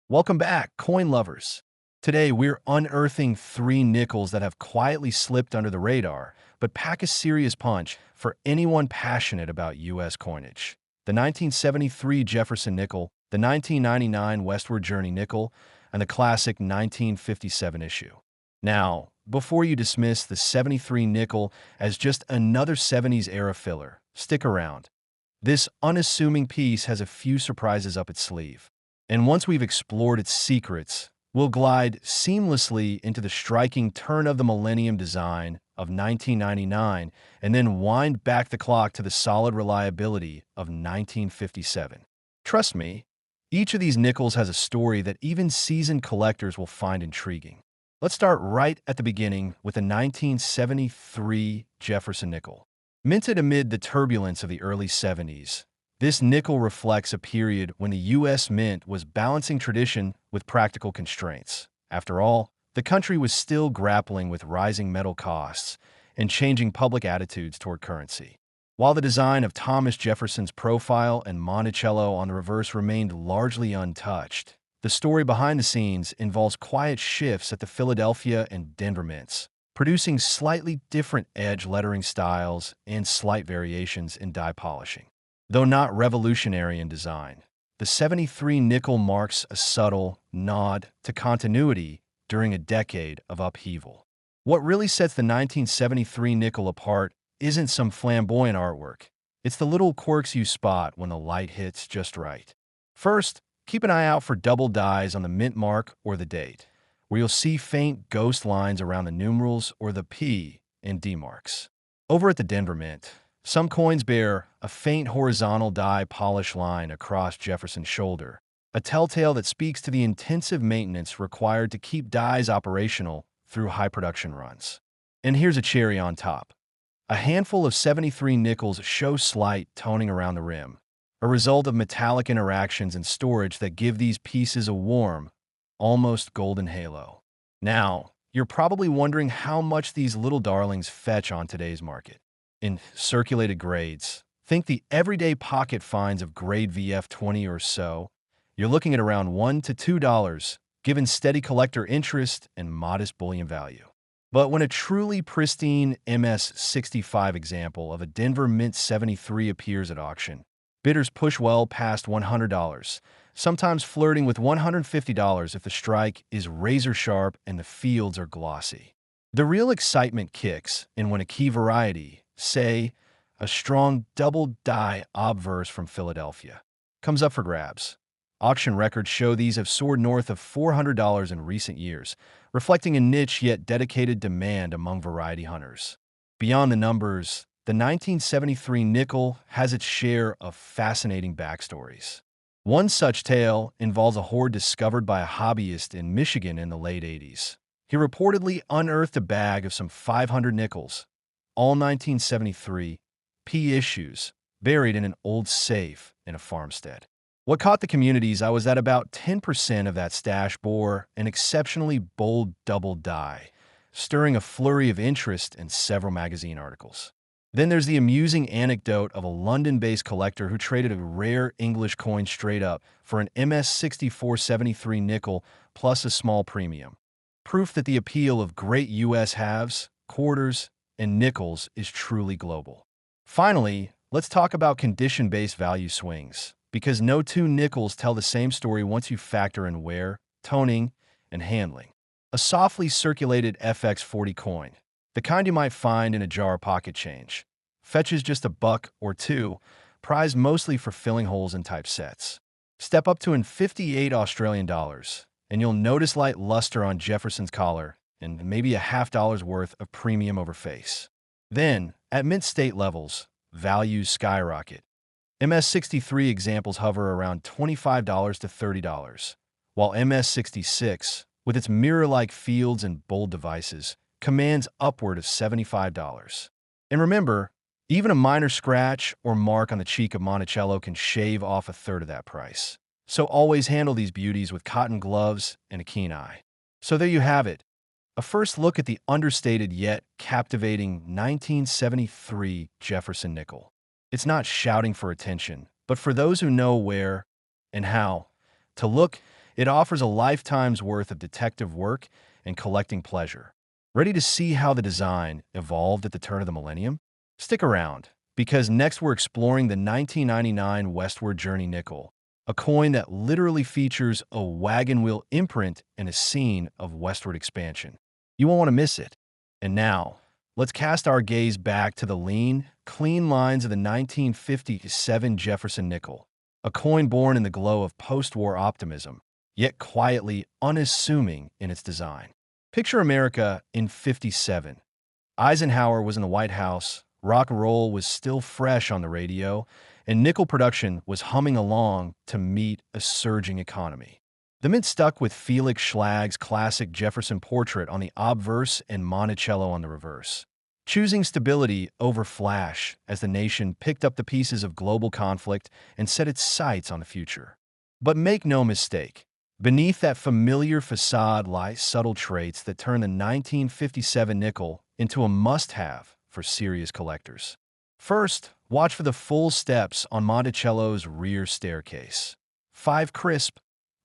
Welcome back, coin lovers. Today, we're unearthing three nickels that have quietly slipped under the radar, but pack a serious punch for anyone passionate about U.S. coinage. The 1973 Jefferson nickel, the 1999 Westward Journey nickel, and the classic 1957 issue. Now, before you dismiss the 73 nickel as just another 70s era filler, stick around. This unassuming piece has a few surprises up its sleeve. And once we've explored its secrets, we'll glide seamlessly into the striking turn of the millennium design of 1999 and then wind back the clock to the solid reliability of 1957. Trust me, each of these nickels has a story that even seasoned collectors will find intriguing. Let's start right at the beginning with the 1973 Jefferson nickel. Minted amid the turbulence of the early 70s, this nickel reflects a period when the U.S. Mint was balancing tradition with practical constraints. After all, the country was still grappling with rising metal costs and changing public attitudes toward currency. While the design of Thomas Jefferson's profile and Monticello on the reverse remained largely untouched, the story behind the scenes involves quiet shifts at the Philadelphia and Denver mints, producing slightly different edge lettering styles and slight variations in die polishing. Though not revolutionary in design, the 73 nickel marks a subtle nod to continuity during a decade of upheaval. What really sets the 1973 nickel apart isn't some flamboyant artwork. It's the little quirks you spot when the light hits just right. First, keep an eye out for double dies on the mint mark or the date, where you'll see faint ghost lines around the numerals or the P and D marks. Over at the Denver Mint, some coins bear a faint horizontal die polish line across Jefferson's shoulder, a telltale that speaks to the intensive maintenance required to keep dies operational through high production runs. And here's a cherry on top. A handful of 73 nickels show slight toning around the rim, a result of metallic interactions and storage that give these pieces a warm, almost golden halo. Now, you're probably wondering how much these little darlings fetch on today's market. In circulated grades, think the everyday pocket finds of grade VF20 or so, you're looking at around $1 to $2, given steady collector interest and modest bullion value. But when a truly pristine MS65 example of a Denver Mint 73 appears at auction, bidders push well past $100, sometimes flirting with $150 if the strike is razor sharp and the fields are glossy. The real excitement kicks in when a key variety, say, a strong double die obverse from Philadelphia, comes up for grabs. Auction records show these have soared north of $400 in recent years, reflecting a niche yet dedicated demand among variety hunters. Beyond the numbers, the 1973 nickel has its share of fascinating backstories. One such tale involves a hoard discovered by a hobbyist in Michigan in the late 80s. He reportedly unearthed a bag of some 500 nickels, all 1973 P issues, buried in an old safe in a farmstead. What caught the community's eye was that about 10% of that stash bore an exceptionally bold double die, stirring a flurry of interest in several magazine articles. Then there's the amusing anecdote of a London-based collector who traded a rare English coin straight up for an MS6473 nickel plus a small premium. Proof that the appeal of great U.S. halves, quarters, and nickels is truly global. Finally, let's talk about condition-based value swings, because no two nickels tell the same story once you factor in wear, toning, and handling. A softly circulated FX40 coin, the kind you might find in a jar of pocket change, fetches just $1 or $2, prized mostly for filling holes in typesets. Step up to an 58 Australian dollars, and you'll notice light luster on Jefferson's collar and maybe a $0.50 worth of premium over face. Then, at mint state levels, values skyrocket. MS63 examples hover around $25 to $30, while MS66, with its mirror-like fields and bold devices, commands upward of $75. And remember, even a minor scratch or mark on the cheek of Monticello can shave off a third of that price. So always handle these beauties with cotton gloves and a keen eye. So there you have it. A first look at the understated yet captivating 1973 Jefferson nickel. It's not shouting for attention, but for those who know where and how to look, It offers a lifetime's worth of detective work and collecting pleasure. Ready to see how the design evolved at the turn of the millennium? Stick around, because next we're exploring the 1999 Westward Journey nickel, a coin that literally features a wagon wheel imprint and a scene of westward expansion. You won't want to miss it. And now, let's cast our gaze back to the lean, clean lines of the 1957 Jefferson nickel, a coin born in the glow of post-war optimism, yet quietly unassuming in its design. Picture America in '57. Eisenhower was in the White House, rock and roll was still fresh on the radio, and nickel production was humming along to meet a surging economy. The mint stuck with Felix Schlag's classic Jefferson portrait on the obverse and Monticello on the reverse, choosing stability over flash as the nation picked up the pieces of global conflict and set its sights on the future. But make no mistake, beneath that familiar facade lie subtle traits that turn the 1957 nickel into a must-have for serious collectors. First, watch for the full steps on Monticello's rear staircase. 5 crisp,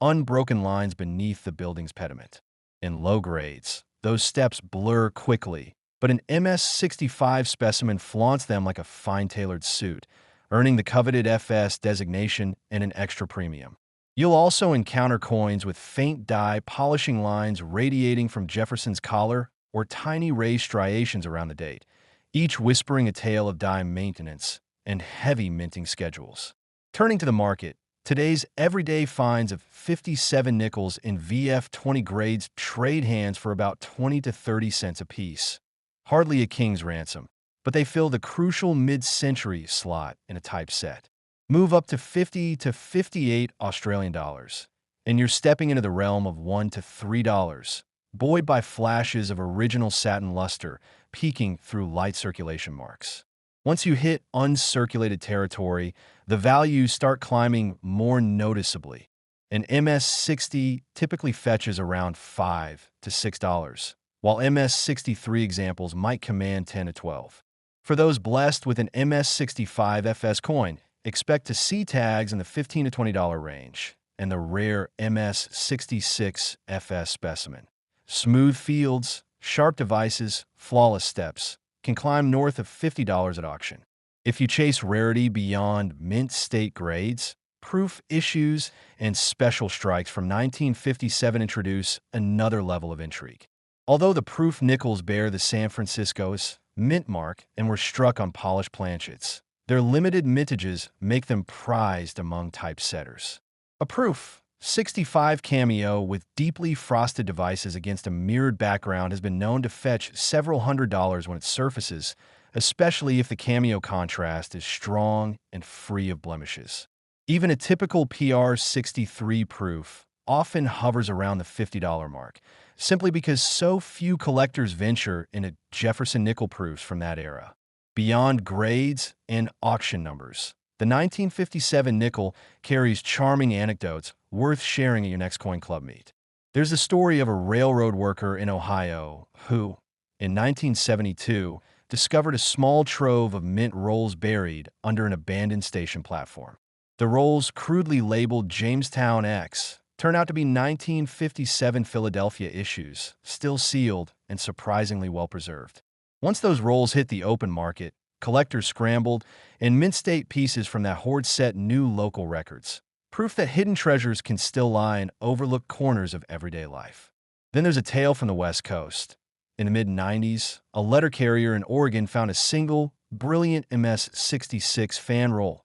unbroken lines beneath the building's pediment. In low grades, those steps blur quickly, but an MS-65 specimen flaunts them like a fine-tailored suit, earning the coveted FS designation and an extra premium. You'll also encounter coins with faint dye polishing lines radiating from Jefferson's collar or tiny raised striations around the date, each whispering a tale of dye maintenance and heavy minting schedules. Turning to the market, today's everyday finds of 57 nickels in VF20 grades trade hands for about 20 to 30 cents apiece. Hardly a king's ransom, but they fill the crucial mid-century slot in a type set. Move up to 50 to 58 Australian dollars, and you're stepping into the realm of $1 to $3, buoyed by flashes of original satin luster peeking through light circulation marks. Once you hit uncirculated territory, the values start climbing more noticeably. An MS-60 typically fetches around $5 to $6, while MS-63 examples might command 10 to 12. For those blessed with an MS-65 FS coin, expect to see tags in the $15 to $20 range, and the rare MS-66 FS specimen. Smooth fields, sharp devices, flawless steps can climb north of $50 at auction. If you chase rarity beyond mint state grades, proof issues and special strikes from 1957 introduce another level of intrigue. Although the proof nickels bear the San Francisco's mint mark and were struck on polished planchets, their limited mintages make them prized among typesetters. A proof 65 cameo with deeply frosted devices against a mirrored background has been known to fetch several $100s when it surfaces, especially if the cameo contrast is strong and free of blemishes. Even a typical PR63 proof often hovers around the $50 mark, simply because so few collectors venture into Jefferson nickel proofs from that era. Beyond grades and auction numbers, the 1957 nickel carries charming anecdotes worth sharing at your next coin club meet. There's the story of a railroad worker in Ohio who, in 1972, discovered a small trove of mint rolls buried under an abandoned station platform. The rolls, crudely labeled Jamestown X, turn out to be 1957 Philadelphia issues, still sealed and surprisingly well preserved. Once those rolls hit the open market, collectors scrambled, and mint state pieces from that hoard set new local records, proof that hidden treasures can still lie in overlooked corners of everyday life. Then there's a tale from the West Coast. In the mid-90s, a letter carrier in Oregon found a single, brilliant MS-66 fan roll,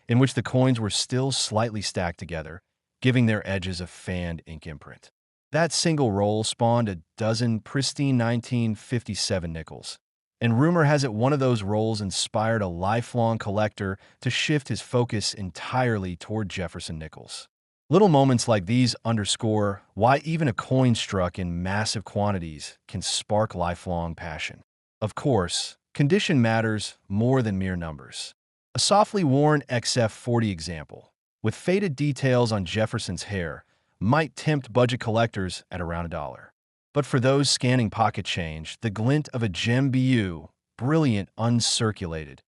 in which the coins were still slightly stacked together, giving their edges a fanned ink imprint. That single roll spawned a dozen pristine 1957 nickels, and rumor has it one of those rolls inspired a lifelong collector to shift his focus entirely toward Jefferson nickels. Little moments like these underscore why even a coin struck in massive quantities can spark lifelong passion. Of course, condition matters more than mere numbers. A softly worn XF40 example, with faded details on Jefferson's hair, might tempt budget collectors at around $1. But for those scanning pocket change, the glint of a gem BU, brilliant uncirculated,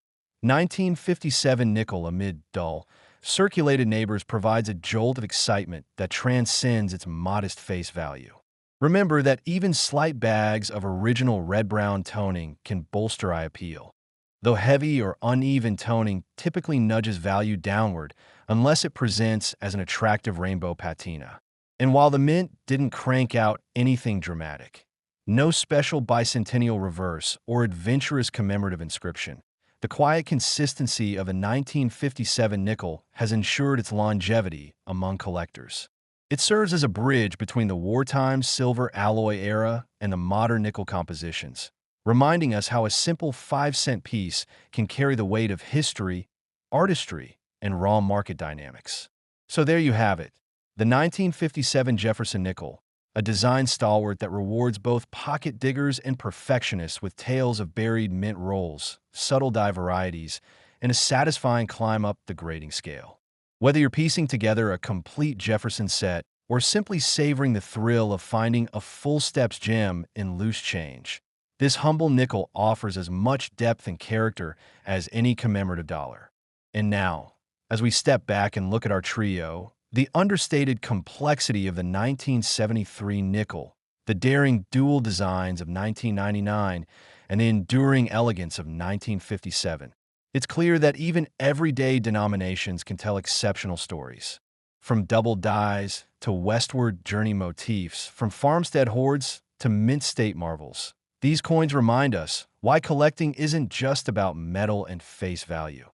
1957 nickel amid dull, circulated neighbors provides a jolt of excitement that transcends its modest face value. Remember that even slight bags of original red-brown toning can bolster eye appeal, though heavy or uneven toning typically nudges value downward unless it presents as an attractive rainbow patina. And while the mint didn't crank out anything dramatic, no special bicentennial reverse or adventurous commemorative inscription, the quiet consistency of the 1957 nickel has ensured its longevity among collectors. It serves as a bridge between the wartime silver alloy era and the modern nickel compositions, reminding us how a simple 5-cent piece can carry the weight of history, artistry, and raw market dynamics. So there you have it, the 1957 Jefferson nickel, a design stalwart that rewards both pocket diggers and perfectionists with tales of buried mint rolls, subtle die varieties, and a satisfying climb up the grading scale. Whether you're piecing together a complete Jefferson set or simply savoring the thrill of finding a full steps gem in loose change, this humble nickel offers as much depth and character as any commemorative dollar. And now, as we step back and look at our trio, the understated complexity of the 1973 nickel, the daring dual designs of 1999, and the enduring elegance of 1957, it's clear that even everyday denominations can tell exceptional stories. From double dies to westward journey motifs, from farmstead hoards to mint state marvels, these coins remind us why collecting isn't just about metal and face value.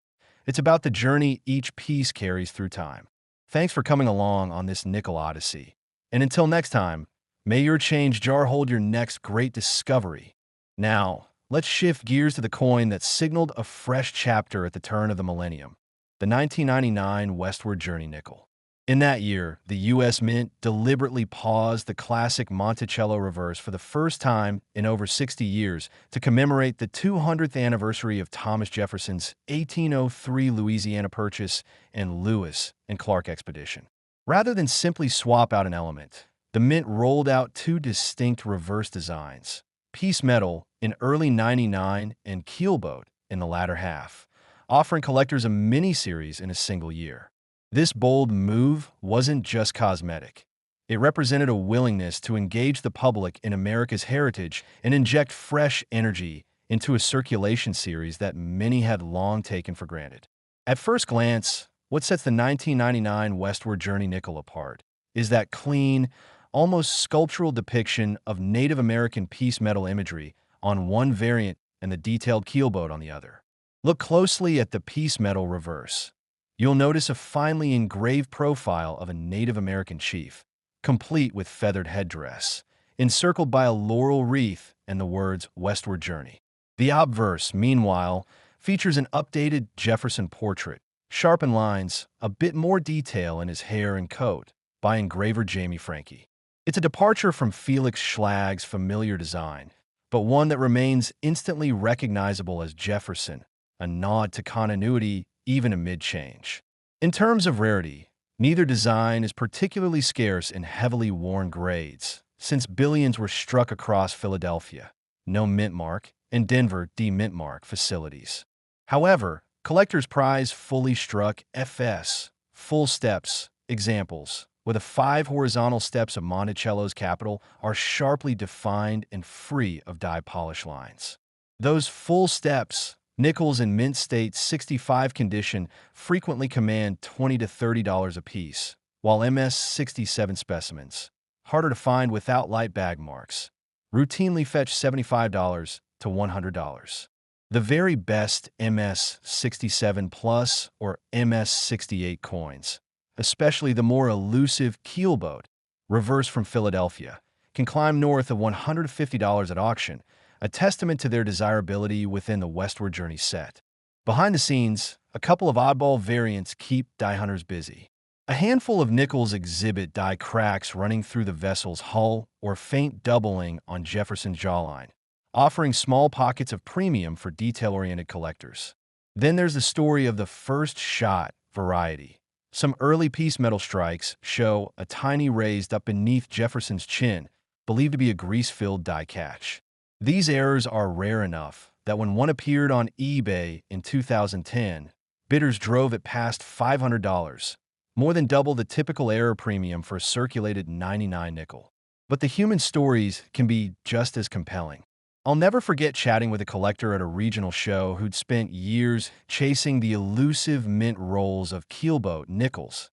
It's about the journey each piece carries through time. Thanks for coming along on this nickel odyssey. And until next time, may your change jar hold your next great discovery. Now, let's shift gears to the coin that signaled a fresh chapter at the turn of the millennium, the 1999 Westward Journey nickel. In that year, the U.S. Mint deliberately paused the classic Monticello reverse for the first time in over 60 years to commemorate the 200th anniversary of Thomas Jefferson's 1803 Louisiana Purchase and Lewis and Clark expedition. Rather than simply swap out an element, the Mint rolled out two distinct reverse designs, piece metal in early 99 and keelboat in the latter half, offering collectors a mini-series in a single year. This bold move wasn't just cosmetic. It represented a willingness to engage the public in America's heritage and inject fresh energy into a circulation series that many had long taken for granted. At first glance, what sets the 1999 Westward Journey nickel apart is that clean, almost sculptural depiction of Native American piece metal imagery on one variant and the detailed keelboat on the other. Look closely at the piece metal reverse. You'll notice a finely engraved profile of a Native American chief, complete with feathered headdress, encircled by a laurel wreath and the words Westward Journey. The obverse, meanwhile, features an updated Jefferson portrait, sharpened lines, a bit more detail in his hair and coat, by engraver Jamie Franke. It's a departure from Felix Schlag's familiar design, but one that remains instantly recognizable as Jefferson, a nod to continuity even amid change. In terms of rarity, neither design is particularly scarce in heavily worn grades, since billions were struck across Philadelphia, no mint mark, and Denver, D-mint mark facilities. However, collectors prize fully struck FS, full steps, examples, where the 5 horizontal steps of Monticello's capital are sharply defined and free of die polish lines. Those full steps, nickels in mint state 65 condition, frequently command $20 to $30 a piece, while MS 67 specimens, harder to find without light bag marks, routinely fetch $75 to $100. The very best MS 67 Plus or MS 68 coins, especially the more elusive keelboat, reverse from Philadelphia, can climb north of $150 at auction, a testament to their desirability within the Westward Journey set. Behind the scenes, a couple of oddball variants keep die hunters busy. A handful of nickels exhibit die cracks running through the vessel's hull or faint doubling on Jefferson's jawline, offering small pockets of premium for detail-oriented collectors. Then there's the story of the first shot variety. Some early piece metal strikes show a tiny raised up beneath Jefferson's chin, believed to be a grease-filled die catch. These errors are rare enough that when one appeared on eBay in 2010, Bidders drove it past $500, more than double the typical error premium for a circulated 99 nickel. But the human stories can be just as compelling. I'll never forget chatting with a collector at a regional show who'd spent years chasing the elusive mint rolls of keelboat nickels,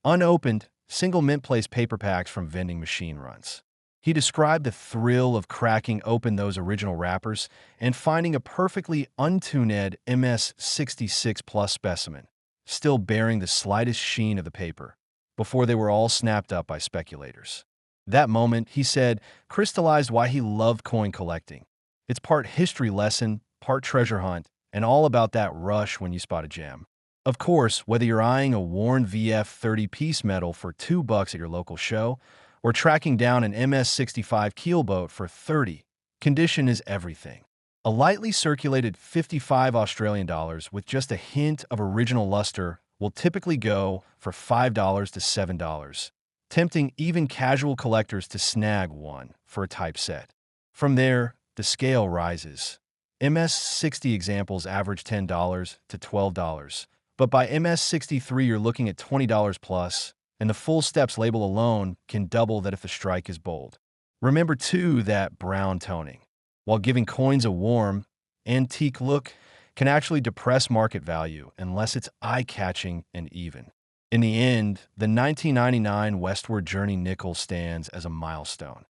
unopened, single mint place paper packs from vending machine runs. He described the thrill of cracking open those original wrappers and finding a perfectly untuned MS-66 Plus specimen, still bearing the slightest sheen of the paper, before they were all snapped up by speculators. That moment, he said, crystallized why he loved coin collecting. It's part history lesson, part treasure hunt, and all about that rush when you spot a gem. Of course, whether you're eyeing a worn VF 30-piece medal for $2 at your local show, or tracking down an MS-65 keelboat for 30, condition is everything. A lightly circulated 55 Australian dollars with just a hint of original luster will typically go for $5 to $7, tempting even casual collectors to snag one for a typeset. From there, the scale rises. MS-60 examples average $10 to $12, but by MS-63 you're looking at $20 plus, and the full steps label alone can double that if the strike is bold. Remember, too, that brown toning, while giving coins a warm, antique look, can actually depress market value unless it's eye-catching and even. In the end, the 1999 Westward Journey nickel stands as a milestone.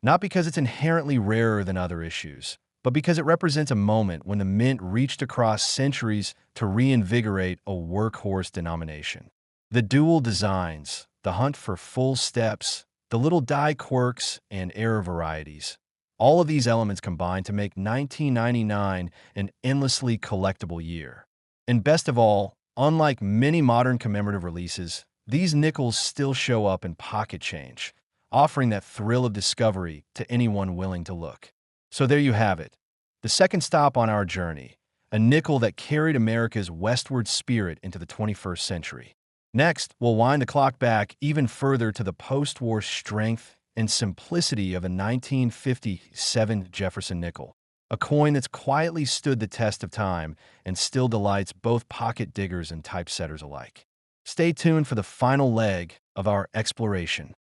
Not because it's inherently rarer than other issues, but because it represents a moment when the mint reached across centuries to reinvigorate a workhorse denomination. The dual designs, the hunt for full steps, the little die quirks, and error varieties, all of these elements combine to make 1999 an endlessly collectible year. And best of all, unlike many modern commemorative releases, these nickels still show up in pocket change, offering that thrill of discovery to anyone willing to look. So there you have it, the second stop on our journey, a nickel that carried America's westward spirit into the 21st century. Next, we'll wind the clock back even further to the post-war strength and simplicity of a 1957 Jefferson nickel, a coin that's quietly stood the test of time and still delights both pocket diggers and typesetters alike. Stay tuned for the final leg of our exploration.